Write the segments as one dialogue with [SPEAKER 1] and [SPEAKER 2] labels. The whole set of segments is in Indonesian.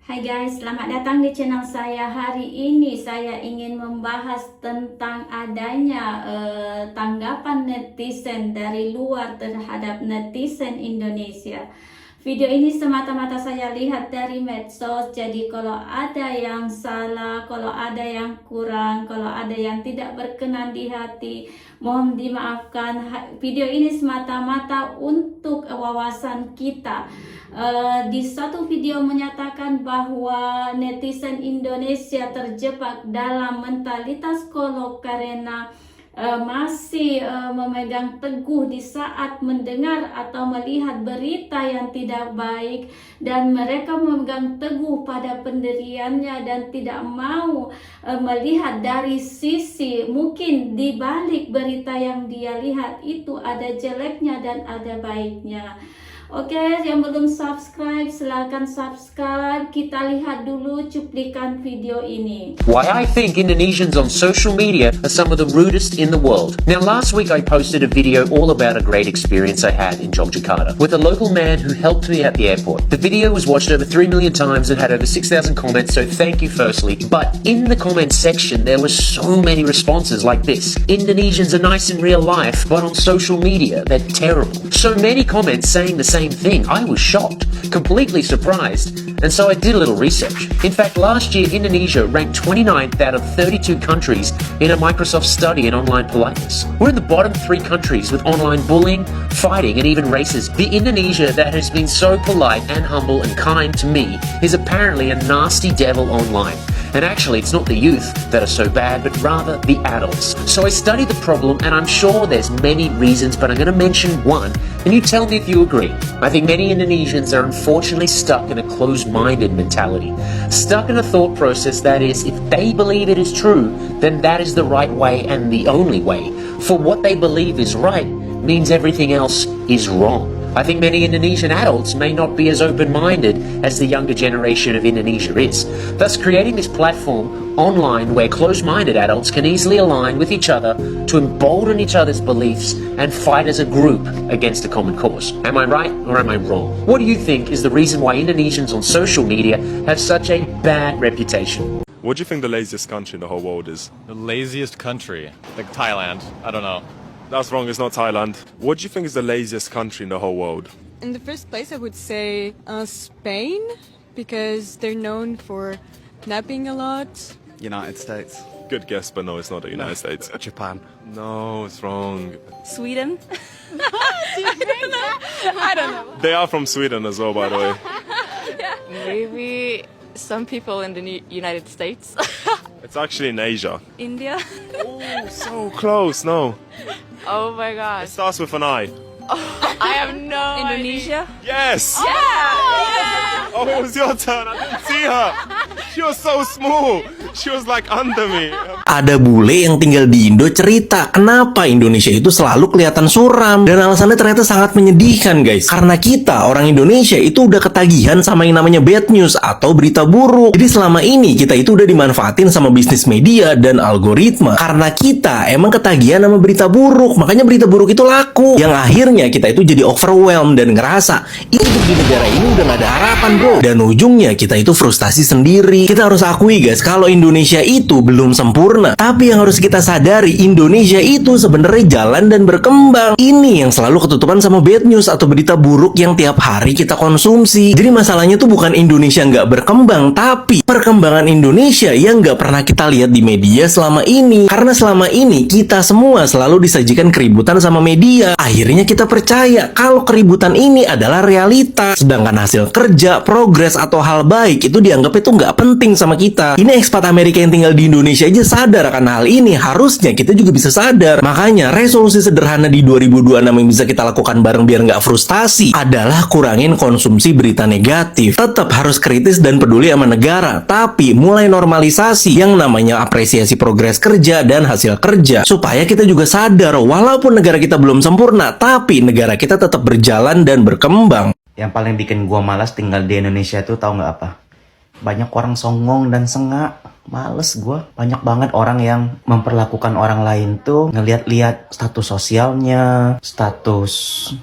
[SPEAKER 1] Hai guys, selamat datang di channel saya. Hari ini saya ingin membahas tentang adanya tanggapan netizen dari luar terhadap netizen Indonesia. Video ini semata-mata saya lihat dari medsos, jadi kalau ada yang salah, kalau ada yang kurang, kalau ada yang tidak berkenan di hati, mohon dimaafkan. Video ini semata-mata untuk wawasan kita. Di satu video menyatakan bahwa netizen Indonesia terjebak dalam mentalitas kolot karena masih memegang teguh di saat mendengar atau melihat berita yang tidak baik, dan mereka memegang teguh pada pendiriannya dan tidak mau melihat dari sisi mungkin di balik berita yang dia lihat itu ada jeleknya dan ada baiknya. Oke, yang belum subscribe silakan subscribe. Kita lihat dulu cuplikan video ini.
[SPEAKER 2] Why I think Indonesians on social media are some of the rudest in the world. Now, last week I posted a video all about a great experience I had in Yogyakarta with a local man who helped me at the airport. The video was watched over 3 million times and had over 6,000 comments, so thank you firstly. But in the comments section there were so many responses like this: Indonesians are nice in real life, but on social media they're terrible. So many comments saying the same thing. I was shocked, completely surprised, and so I did a little research. In fact, last year Indonesia ranked 29th out of 32 countries in a Microsoft study in online politeness. We're in the bottom 3 countries with online bullying, fighting, and even racism. The Indonesia that has been so polite and humble and kind to me is apparently a nasty devil online. And actually, it's not the youth that are so bad, but rather the adults. So I studied the problem, and I'm sure there's many reasons, but I'm going to mention one, and you tell me if you agree. I think many Indonesians are unfortunately stuck in a closed-minded mentality. Stuck in a thought process that is, if they believe it is true, then that is the right way and the only way. For what they believe is right means everything else is wrong. I think many Indonesian adults may not be as open-minded as the younger generation of Indonesia is, thus creating this platform online where closed-minded adults can easily align with each other to embolden each other's beliefs and fight as a group against a common cause. Am I right or am I wrong? What do you think is the reason why Indonesians on social media have such a bad reputation?
[SPEAKER 3] What do you think the laziest country in the whole world is?
[SPEAKER 4] The laziest country? Like Thailand. I don't know.
[SPEAKER 3] That's wrong, it's not Thailand. What do you think is the laziest country in the whole world?
[SPEAKER 5] In the first place, I would say Spain, because they're known for napping a lot.
[SPEAKER 6] United States.
[SPEAKER 3] Good guess, but no, it's not the United States.
[SPEAKER 6] Japan.
[SPEAKER 3] No, it's wrong.
[SPEAKER 5] Sweden? I don't know.
[SPEAKER 3] They are from Sweden as well, by the way.
[SPEAKER 7] Maybe some people in the United States.
[SPEAKER 3] It's actually in Asia.
[SPEAKER 7] India.
[SPEAKER 3] Oh, so close, no.
[SPEAKER 7] Oh my
[SPEAKER 3] It
[SPEAKER 7] gosh.
[SPEAKER 3] starts with an I.
[SPEAKER 7] I have no
[SPEAKER 5] Indonesia?
[SPEAKER 3] Yes!
[SPEAKER 7] Yeah.
[SPEAKER 3] Oh, it was your turn. I didn't see her. She was so small. She was like under me.
[SPEAKER 8] Ada bule yang tinggal di Indo cerita kenapa Indonesia itu selalu kelihatan suram, dan alasannya ternyata sangat menyedihkan guys. Karena kita orang Indonesia itu udah ketagihan sama yang namanya bad news atau berita buruk. Jadi selama ini kita itu udah dimanfaatin sama bisnis media dan algoritma. Karena kita emang ketagihan sama berita buruk, makanya berita buruk itu laku. Yang akhirnya kita itu jadi overwhelmed dan ngerasa hidup di negara ini udah gak ada harapan bro. Dan ujungnya kita itu frustasi sendiri. Kita harus akui guys, kalau Indonesia itu belum sempurna, tapi yang harus kita sadari, Indonesia itu sebenarnya jalan dan berkembang. Ini yang selalu ketutupan sama bad news atau berita buruk yang tiap hari kita konsumsi. Jadi masalahnya tuh bukan Indonesia nggak berkembang, tapi perkembangan Indonesia yang nggak pernah kita lihat di media selama ini. Karena selama ini kita semua selalu disajikan keributan sama media. Akhirnya kita percaya kalau keributan ini adalah realita, sedangkan hasil kerja, progres atau hal baik itu dianggap itu nggak penting sama kita. Ini ekspat Amerika yang tinggal di Indonesia aja sadar akan hal ini. Harusnya kita juga bisa sadar. Makanya resolusi sederhana di 2026 yang bisa kita lakukan bareng biar nggak frustasi adalah kurangin konsumsi berita negatif. Tetap harus kritis dan peduli sama negara, tapi mulai normalisasi yang namanya apresiasi progres kerja dan hasil kerja, supaya kita juga sadar walaupun negara kita belum sempurna, tapi negara kita tetap berjalan dan berkembang.
[SPEAKER 9] Yang paling bikin gua malas tinggal di Indonesia tuh tahu nggak apa? Banyak orang songong dan sengak. Males gua. Banyak banget orang yang memperlakukan orang lain tuh ngeliat-liat status sosialnya, status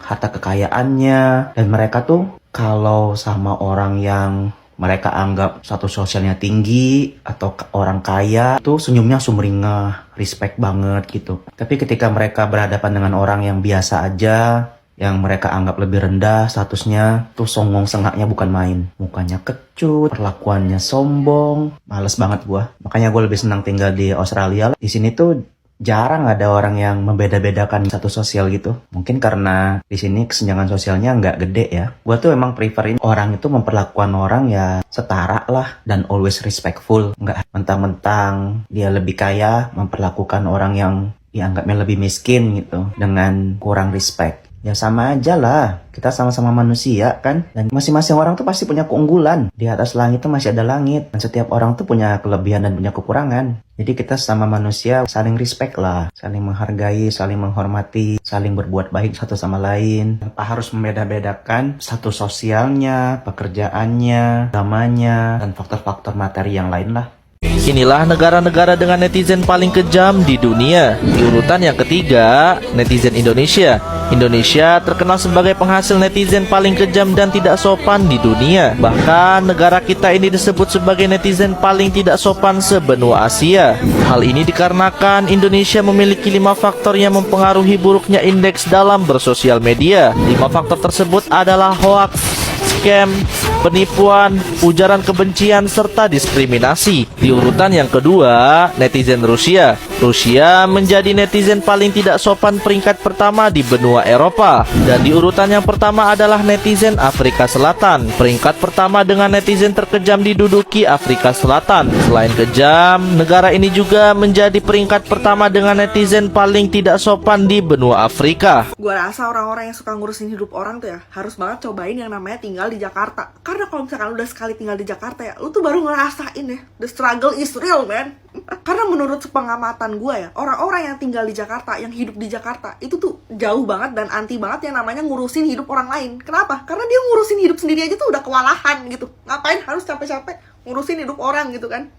[SPEAKER 9] harta kekayaannya, dan mereka tuh kalau sama orang yang mereka anggap status sosialnya tinggi atau orang kaya, tuh senyumnya sumringah, respect banget gitu. Tapi ketika mereka berhadapan dengan orang yang biasa aja, yang mereka anggap lebih rendah statusnya, tuh songong sengaknya bukan main. Mukanya kecut, perlakuannya sombong, males banget gua. Makanya gue lebih senang tinggal di Australia. Di sini tuh jarang ada orang yang membeda-bedakan status sosial gitu. Mungkin karena di sini kesenjangan sosialnya nggak gede ya. Gua tuh emang preferin orang itu memperlakukan orang ya setara lah dan always respectful. Nggak mentang-mentang dia lebih kaya memperlakukan orang yang dianggapnya lebih miskin gitu dengan kurang respect. Ya sama aja lah, kita sama-sama manusia kan. Dan masing-masing orang tuh pasti punya keunggulan. Di atas langit tuh masih ada langit. Dan setiap orang tuh punya kelebihan dan punya kekurangan. Jadi kita sama manusia saling respect lah. Saling menghargai, saling menghormati, saling berbuat baik satu sama lain. Tanpa harus membeda-bedakan status sosialnya, pekerjaannya, agamanya, dan faktor-faktor materi yang lain lah.
[SPEAKER 6] Inilah negara-negara dengan netizen paling kejam di dunia. Di urutan yang ketiga, netizen Indonesia. Indonesia terkenal sebagai penghasil netizen paling kejam dan tidak sopan di dunia. Bahkan negara kita ini disebut sebagai netizen paling tidak sopan sebenua Asia. Hal ini dikarenakan Indonesia memiliki 5 faktor yang mempengaruhi buruknya indeks dalam bersosial media. 5 faktor tersebut adalah hoax, scam, penipuan, ujaran kebencian, serta diskriminasi. Di urutan yang kedua, netizen Rusia. Rusia menjadi netizen paling tidak sopan peringkat pertama di benua Eropa. Dan di urutan yang pertama adalah netizen Afrika Selatan. Peringkat pertama dengan netizen terkejam diduduki Afrika Selatan. Selain kejam, negara ini juga menjadi peringkat pertama dengan netizen paling tidak sopan di benua Afrika.
[SPEAKER 10] Gue rasa orang-orang yang suka ngurusin hidup orang tuh ya harus banget cobain yang namanya tinggal di Jakarta. Karena kalau misalkan udah sekali tinggal di Jakarta ya, lu tuh baru ngerasain ya, the struggle is real, man. Karena menurut pengamatan gue ya, orang-orang yang tinggal di Jakarta, yang hidup di Jakarta, itu tuh jauh banget dan anti banget yang namanya ngurusin hidup orang lain. Kenapa? Karena dia ngurusin hidup sendiri aja tuh udah kewalahan gitu. Ngapain harus capek-capek ngurusin hidup orang gitu kan?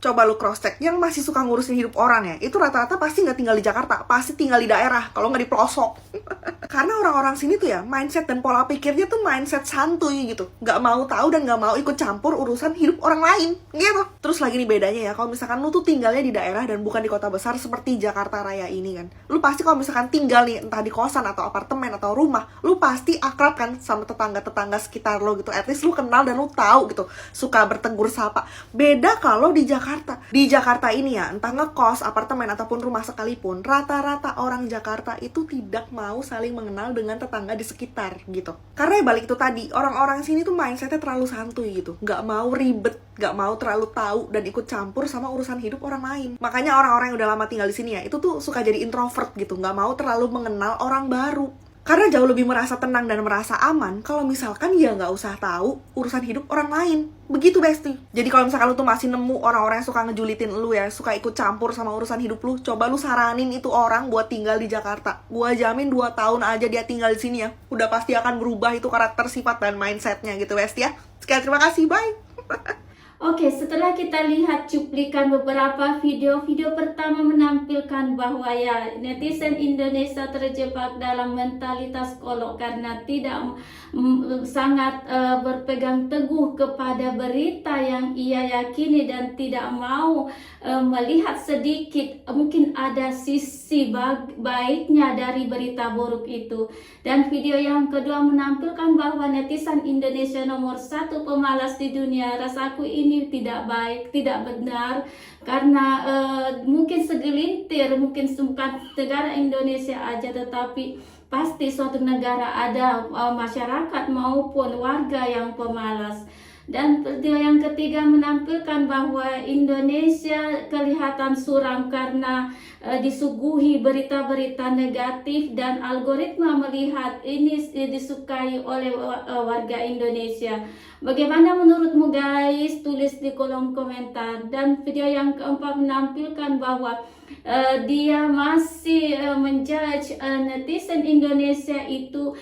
[SPEAKER 10] Coba lu cross check, yang masih suka ngurusin hidup orang ya, itu rata-rata pasti nggak tinggal di Jakarta, pasti tinggal di daerah, kalau nggak di pelosok. Karena orang-orang sini tuh ya, mindset dan pola pikirnya tuh mindset santuy gitu, nggak mau tahu dan nggak mau ikut campur urusan hidup orang lain, gitu. Terus lagi nih bedanya ya, kalau misalkan lu tuh tinggalnya di daerah dan bukan di kota besar seperti Jakarta Raya ini kan, lu pasti kalau misalkan tinggal nih entah di kosan atau apartemen atau rumah, lu pasti akrab kan sama tetangga-tetangga sekitar lo gitu, at least lu kenal dan lu tahu gitu, suka bertegur sapa. Beda kalau di Jakarta. Di Jakarta ini ya, entah ngekos, apartemen, ataupun rumah sekalipun, rata-rata orang Jakarta itu tidak mau saling mengenal dengan tetangga di sekitar gitu. Karena ya balik itu tadi, orang-orang sini tuh mindsetnya terlalu santuy gitu. Nggak mau ribet, nggak mau terlalu tahu dan ikut campur sama urusan hidup orang lain. Makanya orang-orang yang udah lama tinggal di sini ya, itu tuh suka jadi introvert gitu. Nggak mau terlalu mengenal orang baru. Karena jauh lebih merasa tenang dan merasa aman kalau misalkan ya nggak usah tahu urusan hidup orang lain. Begitu Besti. Jadi kalau misalkan lu tuh masih nemu orang-orang yang suka ngejulitin lu ya, suka ikut campur sama urusan hidup lu, coba lu saranin itu orang buat tinggal di Jakarta. Gua jamin 2 tahun aja dia tinggal di sini ya, udah pasti akan berubah itu karakter, sifat, dan mindsetnya gitu Besti ya. Sekian, terima kasih, bye.
[SPEAKER 1] Oke, setelah kita lihat cuplikan beberapa video pertama menampilkan bahwa ya netizen Indonesia terjebak dalam mentalitas kolot karena tidak sangat berpegang teguh kepada berita yang ia yakini dan tidak mau melihat sedikit mungkin ada sisi baiknya dari berita buruk itu. Dan video yang kedua menampilkan bahwa netizen Indonesia nomor 1 pemalas di dunia. Rasaku ini tidak baik, tidak benar, karena mungkin segelintir, mungkin bukan negara Indonesia aja, tetapi pasti suatu negara ada masyarakat maupun warga yang pemalas. Dan video yang ketiga menampilkan bahwa Indonesia kelihatan suram karena disuguhi berita-berita negatif dan algoritma melihat ini disukai oleh warga Indonesia. Bagaimana menurutmu guys? Tulis di kolom komentar. Dan video yang keempat menampilkan bahwa dia masih menjudge netizen Indonesia itu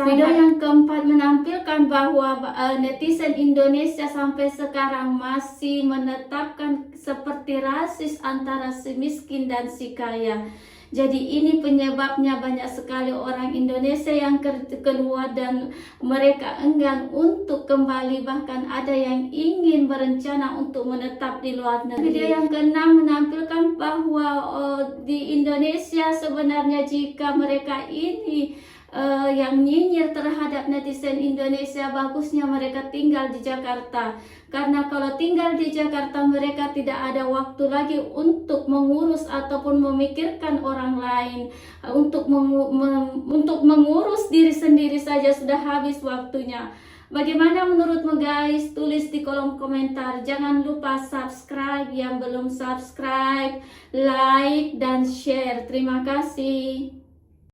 [SPEAKER 1] video yang keempat menampilkan bahwa netizen Indonesia sampai sekarang masih menetapkan seperti rasis antara si miskin dan si kaya. Jadi ini penyebabnya banyak sekali orang Indonesia yang keluar dan mereka enggan untuk kembali, bahkan ada yang ingin berencana untuk menetap di luar negeri. Video yang keenam menampilkan bahwa di Indonesia sebenarnya jika mereka ini yang nyinyir terhadap netizen Indonesia, bagusnya mereka tinggal di Jakarta. Karena kalau tinggal di Jakarta mereka tidak ada waktu lagi untuk mengurus ataupun memikirkan orang lain. Untuk mengurus diri sendiri saja sudah habis waktunya. Bagaimana menurutmu guys? Tulis di kolom komentar. Jangan lupa subscribe yang belum subscribe, like dan share. Terima kasih.